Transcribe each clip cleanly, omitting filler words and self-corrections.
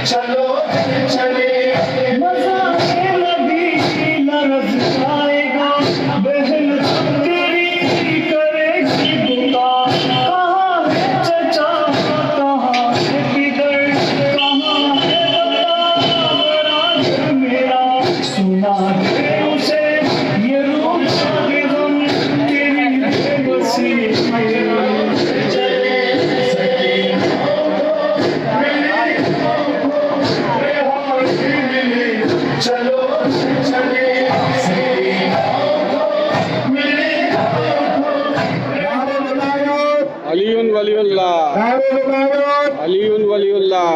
चलो चले मजा लगी लरज जाएगा बहन तेरी करेगी दुकान कहाँ है चचा कहाँ है किधर कहाँ है बराबर मेरा सुना दे उसे ये रूप के गम तेरी बेबसी चलो चले अलीउन वलीउल्लाह अलीउन वलीउल्लाह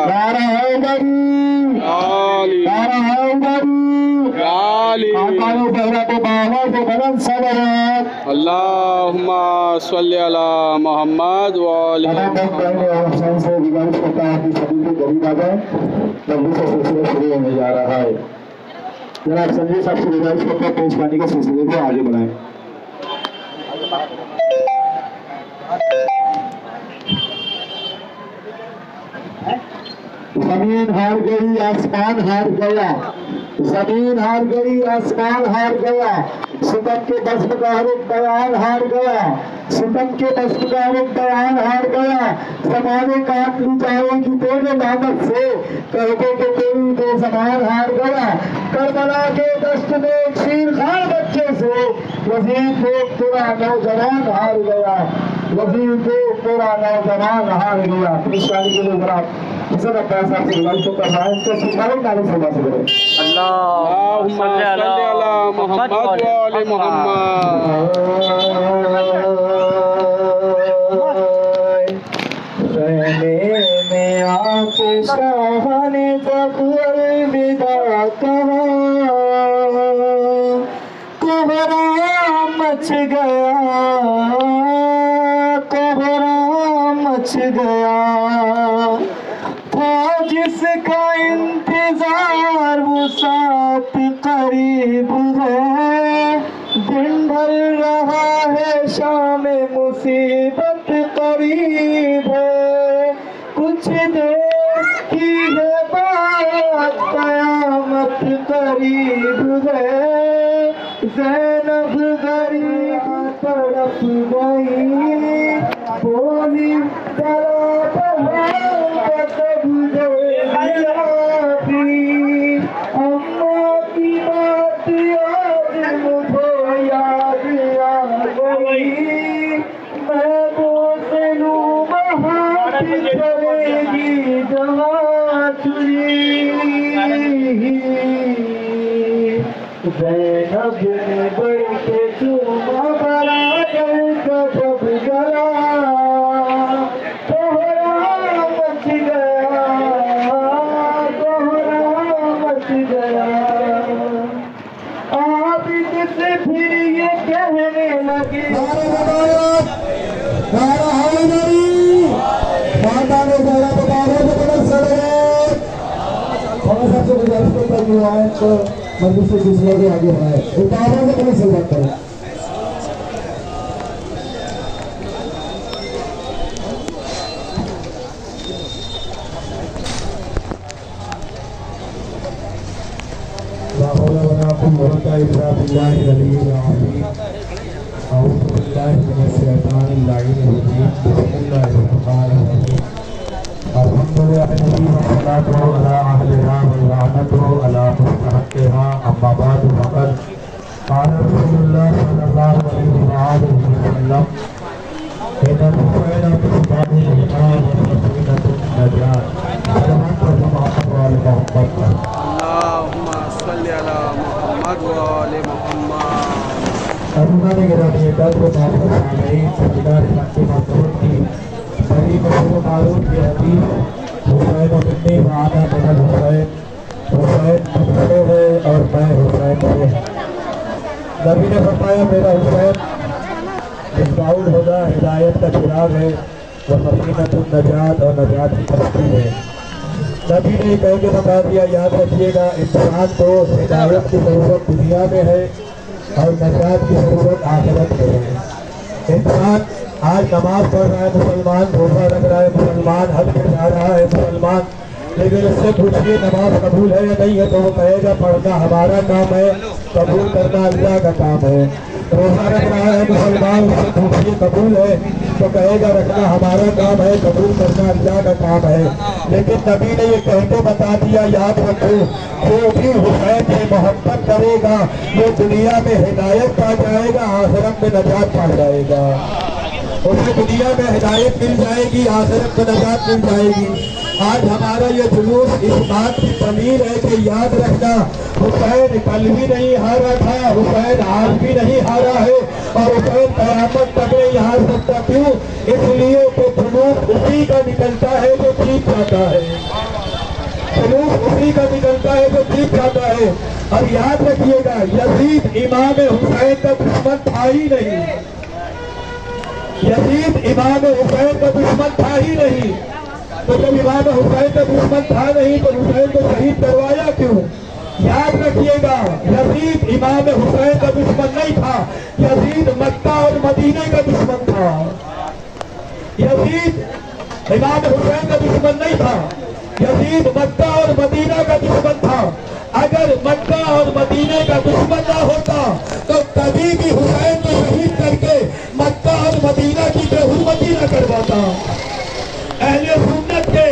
अल्लाहुम्मा सल्ली अला मोहम्मद व आलि शुरू होने जा रहा है। जनाब संजय साहब से गुजारिश करता हूं पेश पानी के सिलसिले को आगे बढ़ाएं। जमीन हार गई आसमान हार गया, जमीन हार गई आसमान हार गया, सितम के बज़्म का हर एक बयान हार गया, सितम के बज़्म का हर एक बयान हार गया। ज़माने काट ली जाएगी तेरे लानत से, कहते कि तेरी बेज़बान हार गया। करबला के दश्त में शीर खान बच्चे से वज़ीर को तेरा नौजवान हार गया, वज़ीर को तेरा नौजवान हार गया। परेशानी के लिए जरा हसन अब्बास साहब से गुजारिश कर रहा है, इनको सिंबॉलिक नारे से बात करें। अल्लाहुम्मा सल्ली अला मोहम्मद व आलि मोहम्मद। रहने में आके शाह ने जब अलविदा कहा, कोहराम मच गया, कोहराम मच गया। था जिसका इंतजार वो साथ करीब है, दिन ढल रहा है शाम मुसीबत करीब है। कुछ देर की है बात कयामत करीब है। ज़ैनब गरीब तड़प गई, बोली अम्मा की बात आज मुझे याद आ गई। मैं बोसे लूँ वहाँ चलेगी जहाँ चुरी। ज़ैनब ने बढ़ के चूमा बड़ा जल का जब जला, कोहरा मच गया, कोहरा मच गया। आबिद से फिर ये कहने लगे, मस्जिद से दूसरे के आगे है उतावल से पहले शुरुआत करें। नबी ने फरमाया मेरा हुसैन मिसबाहुल हुदा हिदायत का चिराग है, वह मकीनतुन नजात और नजात की तरक्की है। नबी ने कह के बता दिया, याद रखिएगा इंसान को हिदायत की जरूरत दुनिया में है और नजात की जरूरत आखिरत में है। इंसान आज नमाज पढ़ रहा है मुसलमान, रोजा रख रहा है मुसलमान, हज पे जा रहा है मुसलमान, लेकिन इससे पूछिए नमाज कबूल है या नहीं है तो वो कहेगा पढ़ना हमारा काम है, कबूल करना अल्लाह का काम है। रोजा रख रहा है मुसलमान, उससे पूछिए कबूल है तो कहेगा रखना हमारा काम है, कबूल करना अल्लाह का काम है। लेकिन नबी ने ये कहते बता दिया, याद रखो, जो भी हुसैन से मोहब्बत करेगा वो दुनिया में हिदायत पा जाएगा, आखिरत में नजात पा जाएगा। उसे दुनिया में हिदायत मिल जाएगी, आखिरत में नजात मिल जाएगी। आज हमारा ये जुलूस इस बात की तमीर है कि याद रखना, हुसैन कल भी नहीं हारा था, हुसैन आज भी नहीं हारा है और हुसैन कयामत तक नहीं हार सकता। क्यों? इसलिए कि जुलूस उसी का निकलता है जो जीत जाता है, जुलूस उसी का निकलता है जो जीत जाता है। और याद रखिएगा, यजीद इमाम हुसैन का दुश्मन था ही नहीं, यजीद इमाम हुसैन का दुश्मन था ही नहीं। तो जब इमाम हुसैन का दुश्मन था नहीं तो हुसैन को शहीद करवाया क्यों? याद रखिएगा, यजीद इमाम हुसैन का दुश्मन नहीं था, यजीद मक्का और मदीने का दुश्मन था। यजीद इमाम हुसैन का दुश्मन नहीं था, यजीद मक्का और मदीना का दुश्मन था। अगर मक्का और मदीने का दुश्मन ना होता तो कभी भी हुसैन को शहीद करके मक्का और मदीना की बेहुरमती न करवाता। अहले सुन्नत के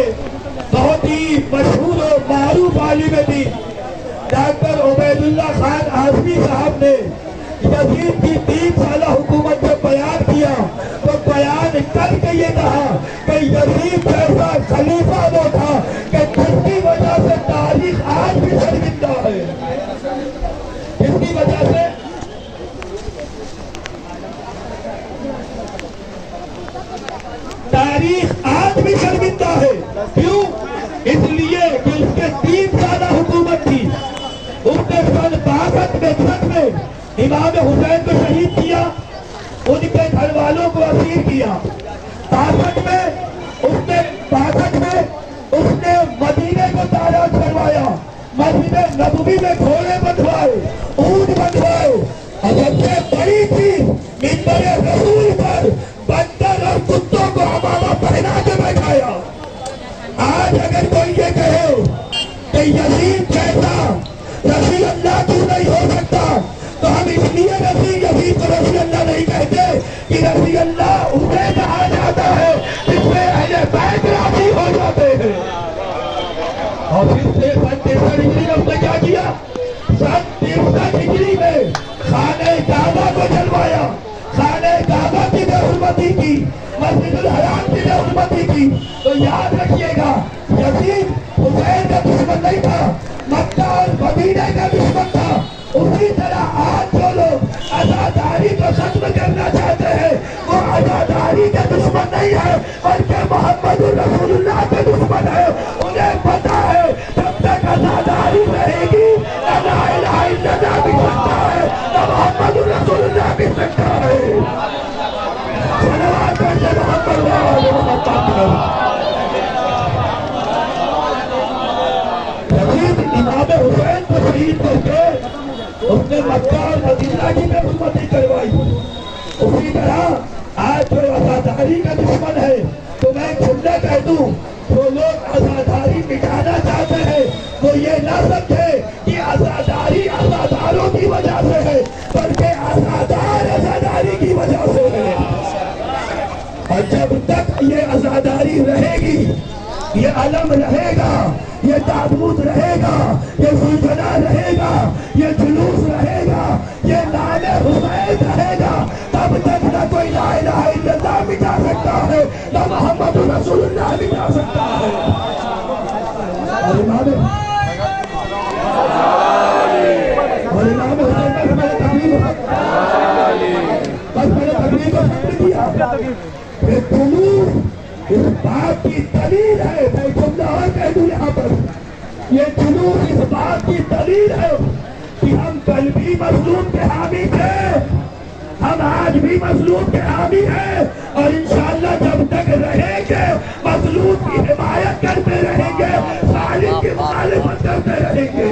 बहुत ही मशहूर और मारूफ आलिम दीन डॉक्टर उबैदुल्ला खान आजमी साहब ने यजीद की 3 साल हुकूमत में बयान किया तो बयान करके ये कहा कि यजीद जैसा खलीफा वो था कि जिसकी वजह से तारीख आज भी शर्मिंदा है, जिसकी वजह से तारीख आज भी शर्मिंदा है। क्यों? इसलिए कि उसके 3 साल हुकूमत थी, उसने सन 62 में इमाम हुसैन को शहीद किया, उनके घर वालों को असीर किया। 62 में उसने मदीने को ताराज करवाया, मस्जिद नबवी में घोड़े बंधवाए, ऊंट बंधवाए और सबसे बड़ी चीज मिंबर रसूल पर बंदर और कुत्तों को हमारा पहना के बैठाया। आज अगर कोई ये कहे कि यजीद जैसा रसूल अल्लाह क्यों नहीं हो सकता तो हम इसलिए यजीद को रसूल अल्लाह नहीं कहते कि रसूल अल्लाह उसे कहा जाता है जिसमें अहले बैत राजी हो जाते हैं। और फिर से सन 63 हिजरी में उसने क्या किया? सन 63 हिजरी में खाने काबा को जलवाया, खाने काबा की बेहुरमती की, मस्जिदुल हराम की बेहुरमती की। तो याद रखिएगा, यजीद हुसैन का दुश्मन नहीं था, मक्का और मदीने का दुश्मन था। उसी तरह आज जो लोग आजादारी को खत्म करना चाहते हैं वो आजादारी के दुश्मन नहीं है बल्कि मोहम्मद रसूलुल्लाह के दुश्मन है। उन्हें पता है जब तक आजादारी रहेगी ना ला इलाहा इल्लल्लाह भी सकता है ना मोहम्मद रसूलुल्लाह भी सकता है। सलावत करते मोहम्मद वाले मोहम्मद। यजीद इमाम हुसैन को शहीद करके उसने मक्का और मदीना की बेहुरमती करवाई। उसी तरह आज जो आजादारी का दुश्मन है तो मैं खुले कह दूं, जो लोग आजादारी मिटाना चाहते हैं वो ये ना समझे कि आजादारी आजादारों की वजह से है बल्कि आजादार आजादारी की वजह से है। और जब तक ये आजादारी रहेगी, ये अलम रहेगा, ये ताबूत रहेगा, ये सुलझना रहेगा, ये जुलूस रहेगा, ये नाम हुसैन रहेगा, तब तक न कोई ला इलाहा इल्लल्लाह मिटा सकता है न मोहम्मद रसूलुल्लाह मिटा सकता है। और इमाम हुसैन का मैंने तकलीफ बस मैंने तकलीफ को समझ दिया। जुलूस इस बात की दलील है, मैं जुमला और कह दूं यहाँ पर, ये जुलूस इस बात की दलील है कि हम कल भी मजलूम के हामी थे, हम आज भी मजलूम के हामी हैं और इंशाअल्लाह जब तक रहेंगे मजलूम की हिमायत करते रहेंगे, जालिम की मुखालिफत करते रहेंगे।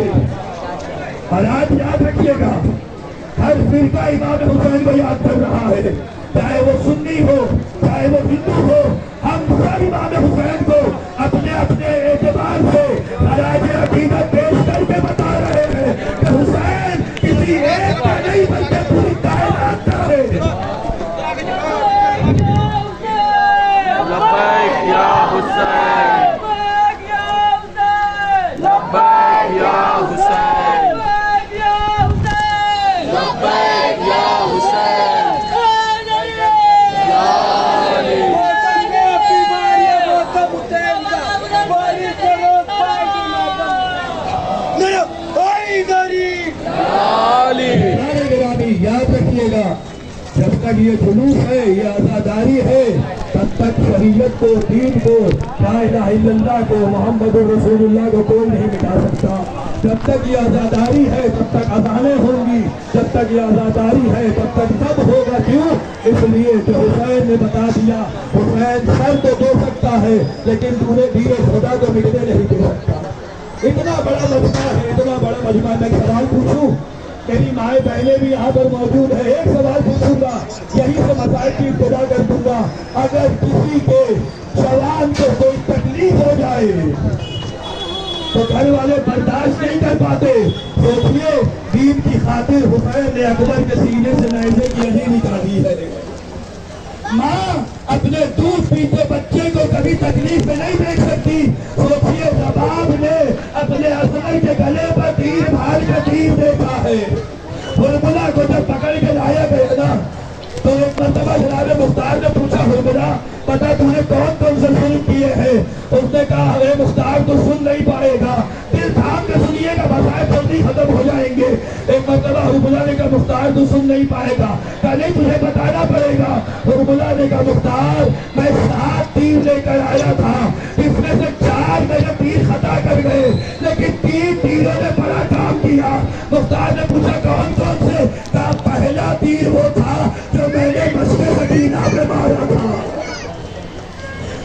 और आज याद रखिएगा, हर फिरका इमाम हुसैन को याद कर रहा है, चाहे वो सुन्नी हो चाहे वो हिंदू हो। हम सब इमाम हुसैन को अपने अपने एतबार से खराज अकीदत पेश करके बता रहे हैं कि हुसैन किसी एक का नहीं बल्कि पूरी कायनात का है। लब्बैक या हुसैन, लब्बैक या हुसैन, लब्बैक या हुसैन, या अली। याद रखिएगा, जब तक ये जुलूस है, ये आजादारी है, तब तक शरीयत को, दीन को, ला इलाहा इल्लल्लाह को, मोहम्मदुर रसूलुल्लाह को कोई नहीं मिटा सकता। जब तक ये आजादारी है तब तक अजानें होंगी, जब तक ये आजादारी है तब तक सब होगा। क्यों? इसलिए जो हुसैन ने बता दिया, हुसैन सर तो दे सकता है लेकिन पूरे दीन खुदा को मिटने नहीं दे सकता। इतना बड़ा मजमा है, इतना बड़ा मजमा। मैं सवाल पूछूं, मेरी माए बहने भी यहाँ पर मौजूद है, एक सवाल पूछूंगा, यही से मसाइल की इब्तिदा कर दूंगा। अगर किसी के जवान को कोई तकलीफ हो जाए तो घर वाले बर्दाश्त नहीं कर पाते। सोचिए, दीन की खातिर हुसैन ने अकबर के सीने से नैज़े की अली निकाली है। माँ अपने दूध पीते बच्चे को कभी तकलीफ में नहीं देख सकती। सोचिए, रबाब ने अपने असगर के गले पर तीर मार का तीर देखा है। हुरमुला को जब पकड़ के लाया गया ना, तो एक मरतबा जनाब मुख्तार ने पूछा, हुरमुला पता तूने कौन कौन से जुल्म किए हैं? उसने कहा, अरे मुख्तार तो सुन नहीं पाएगा, दिल थाम के सुनिएगा, बसाए जल्दी खत्म हो जाएंगे। एक मरतबा हुरमुला ने कहा, मुख्तार तू सुन नहीं पाएगा। कहा नहीं, तुझे बताना पड़ेगा। हुरमुला ने कहा, मुख्तार मैं 7 तीर लेकर आया था, इसमें से 4 मेरे तीर खता कर गए, लेकिन 3 तीरों ने बड़ा काम किया। मुख्तार ने पूछा, कौन कौन से? कहा पहला तीर वो था जो मैंने मस्के सकीना में मारा था।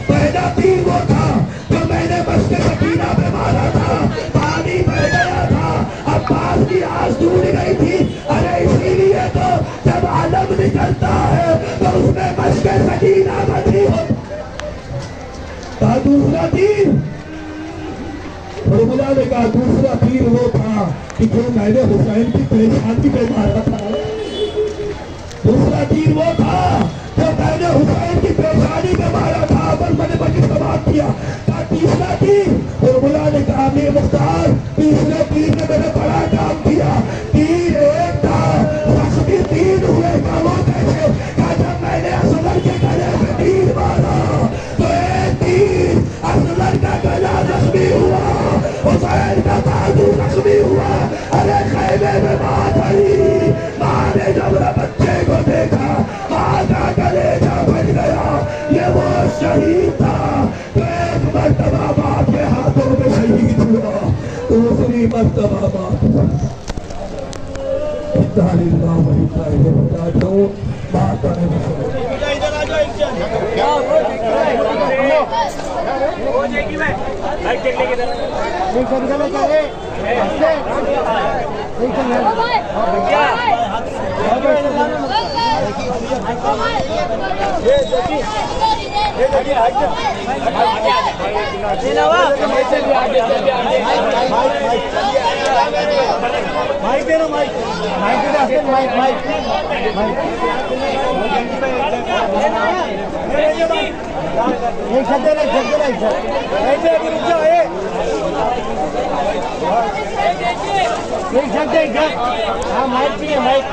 पहला तीर वो था जो मैंने मस्के सकीना में मारा था। पानी बह गया था, अब्बास की आस टूट गई थी। अरे इसीलिए तो जब आलम निकलता है तो उसमें मस्के सकीना बनी हो। कहा दूसरा तीर? हुरमुला ने कहा, दूसरा तीर वो था कि जो मैंने हुसैन की पेशानी पे मारा था। दूसरा तीर वो था जो मैंने हुसैन की पेशानी पे मारा था, पर मैंने बड़ी समाप्त किया। कहा तीसरा तीर? हुरमुला ने कहा, मेरे मुख्तार तीसरे तीर ने मैंने बड़ा काम किया। तीर एक था, जख्मी 3 हुए। का वो कैसे? कहा जब मैंने असगर के गले पे तीर मारा तो एक तीर असगर का गला जख्मी हुआ, हुसैन का बाजू जख्मी हुआ। अरे खैमे में माँ खड़ी, माँ ने जब बच्चे को देखा, माँ का कलेजा बन गया। ये वो शहीद था तो एक मर्तबा माँ के हाथों में शहीद हुआ, दूसरी मर्तबा माँ माइक